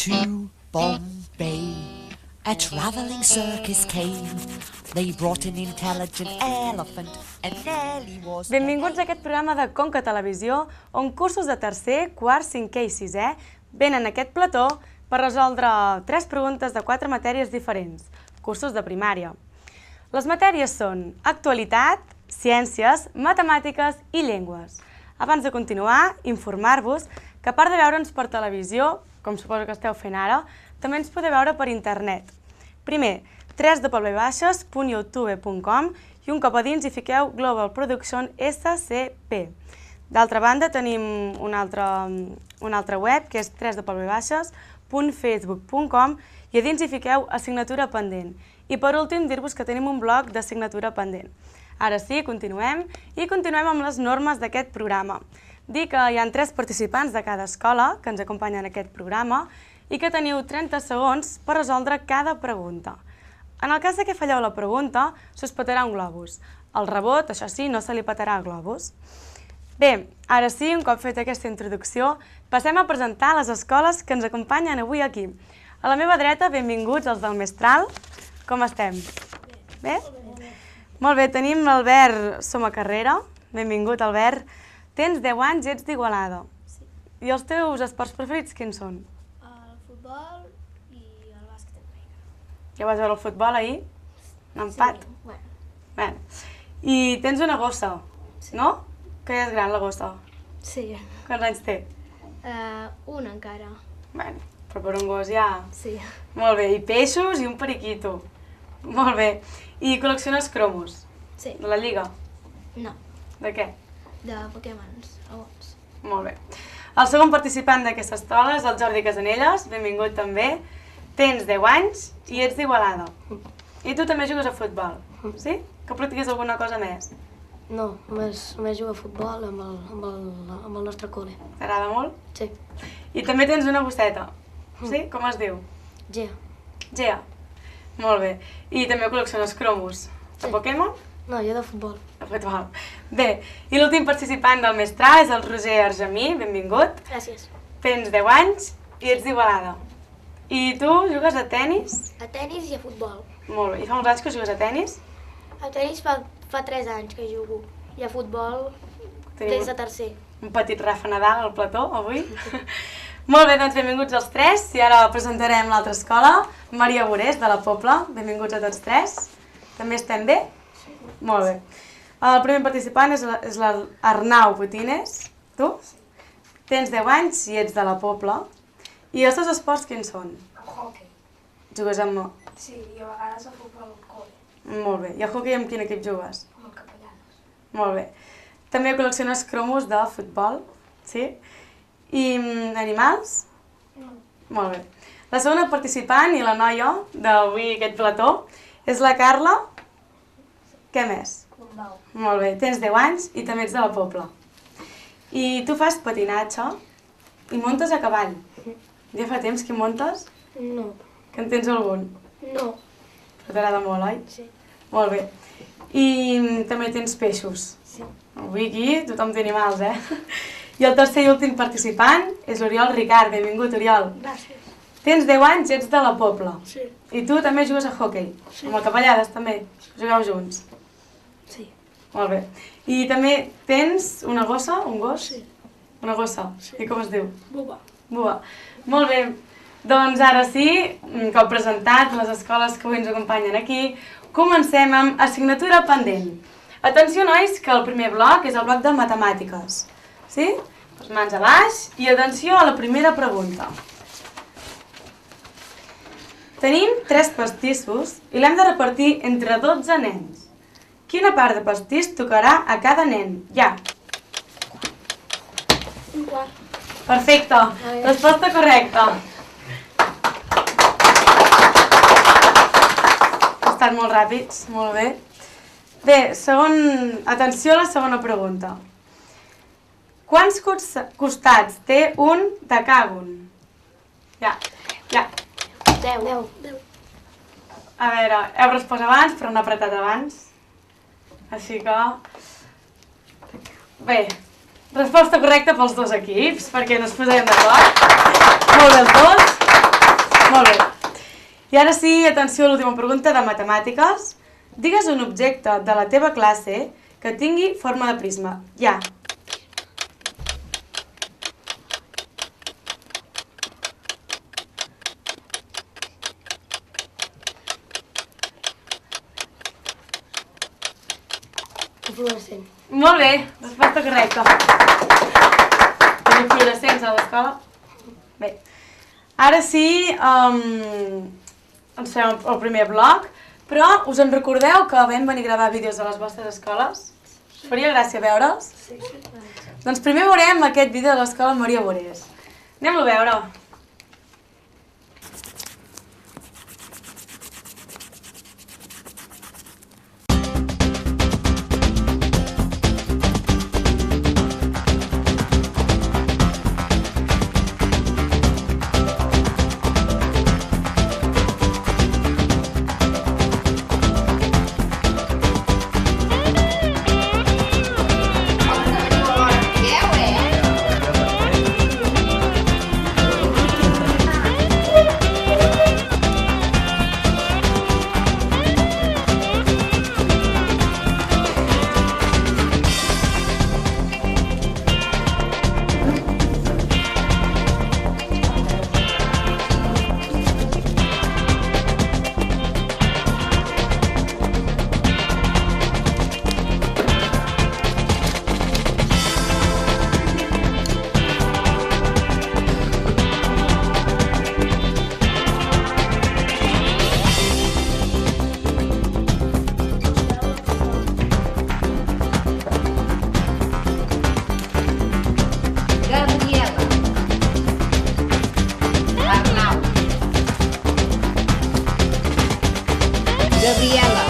to Bombay, a travelling circus came. They brought an intelligent elephant and Nelly was... Benvinguts a aquest programa de Conca Televisió, on cursos de tercer, quart, cinquè i sisè venen a aquest plató per resoldre 3 preguntes de 4 matèries diferents, cursos de primària. Les matèries són actualitat, ciències, matemàtiques i llengües. Abans de continuar, informar-vos que a part de veure'ns per televisió, com suposo que esteu fent ara, també ens podeu veure per internet. Primer, www.youtube.com i un cop a dins hi fiqueu Global Production SCP. D'altra banda, tenim una altra web que és www.facebook.com i a dins hi fiqueu assignatura pendent. I per últim, dir-vos que tenim un blog d'assignatura pendent. Ara sí, continuem amb les normes d'aquest programa. Dir que hi ha 3 participants de cada escola que ens acompanyen en aquest programa i que teniu 30 segons per resoldre cada pregunta. En el cas que falleu la pregunta, s'us petarà un globus. Al rebot, això sí, no se li petarà el globus. Bé, ara sí, un cop feta aquesta introducció, passem a presentar les escoles que ens acompanyen avui aquí. A la meva dreta, benvinguts els del Mestral. Com estem? Bé? Molt bé, tenim l'Albert Somacarrera. Benvingut, Albert. Tens 10 anys i ets d'Igualada. Sí. I els teus esports preferits quins són? El futbol i el bàsquet americà. Ja vas veure el futbol ahir? Un empat? Sí, bueno. Bé. I tens una gossa, no? Que ja és gran la gossa. Sí. Quants anys té? Un encara. Bé, però per un gos ja... Sí. Molt bé, i peixos i un periquito. Molt bé. I col·lecciones cromos? Sí. De la Lliga? No. De què? De Pokémons, alguns. Molt bé. El segon participant d'aquesta escola és el Jordi Casanelles, benvingut també. Tens 10 anys i ets d'Igualada. I tu també jugues a futbol, sí? Que practiques alguna cosa més? No, només jugo a futbol amb el nostre col·le. T'agrada molt? Sí. I també tens una bosseta, sí? Com es diu? Gea. Gea. Molt bé. I també col·lecciones cromos. De Sí. Pokémon? No, jo de futbol. De futbol. Bé, i l'últim participant del Mestral és el Roger Argemí, benvingut. Gràcies. Tens 10 anys i ets d'Igualada. I tu jugues a tennis? A tennis i a futbol. Molt bé. I fa uns anys que jugues a tennis? A tennis fa 3 anys que jugo. I a futbol des de tercer. Un petit Rafa Nadal al plató, avui. Molt bé, doncs benvinguts els 3. I ara presentarem l'altra escola, Maria Borés, de la Pobla. Benvinguts a tots 3. També estem bé? Sí. Molt bé. El primer participant és l'Arnau Botines. Tu? Tens 10 anys i ets de la Pobla. I els teus esports quins són? El hockey. Jugues amb... Sí, i a vegades el futbol al col·le, Molt bé. I el hockey amb quin equip jugues? amb el Capellanes. Molt bé. També col·lecciones cromos de futbol, sí? I animals? No. Molt bé. La segona participant i la noia d'avui aquest plató és la Carla. Què més? Futbol. Molt bé. Tens 10 anys i també ets de la Pobla. I tu fas patinatge i muntes a cavall. Ja fa temps que muntes? No. Que en tens algun? No. Però t'agrada molt, oi? Sí. Molt bé. I també tens peixos. Sí. Avui aquí tothom té animals, I el tercer i últim participant és l'Oriol Ricard. Benvingut, Oriol. Gràcies. Tens 10 anys i ets de la Pobla. Sí. I tu també jugues a hoquei? Sí. Amb el Capellades també? Jugueu junts? Sí. Molt bé. I també tens una gossa, un gos? Sí. Una gossa? Sí. I com es diu? Buba. Bua. Molt bé. Doncs ara sí, un cop presentat les escoles que avui ens acompanyen aquí, comencem amb assignatura pendent. Atenció, nois, que el primer bloc és el bloc de matemàtiques. Sí? Les mans a baix i atenció a la primera pregunta. Tenim 3 pastissos i l'hem de repartir entre 12 nens. Quina part de pastís tocarà a cada nen? Ja. Un quart. Perfecte. Resposta correcta. Ha estat molt ràpids, molt bé. Bé, atenció a la segona pregunta. Quants costats té un decàgon? Ja. 10. A veure, heu respost abans, però no he apretat abans. Així que... Bé, resposta correcta pels 2 equips, perquè no es posarem d'acord. Molt bé els 2. Molt bé. I ara sí, atenció a l'última pregunta de matemàtiques. Digues un objecte de la teva classe que tingui forma de prisma. Ja. Fluorescent. Molt bé, resposta correcta. Teniu fluorescents a l'escola? Bé. Ara sí, ens fem el primer bloc, però us en recordeu que vam venir a gravar vídeos a les vostres escoles? Us faria gràcia veure'ls? Sí. Doncs primer veurem aquest vídeo de l'escola Maria Borés. Anem-lo a veure. Gabriela, Arnau, Gabriela,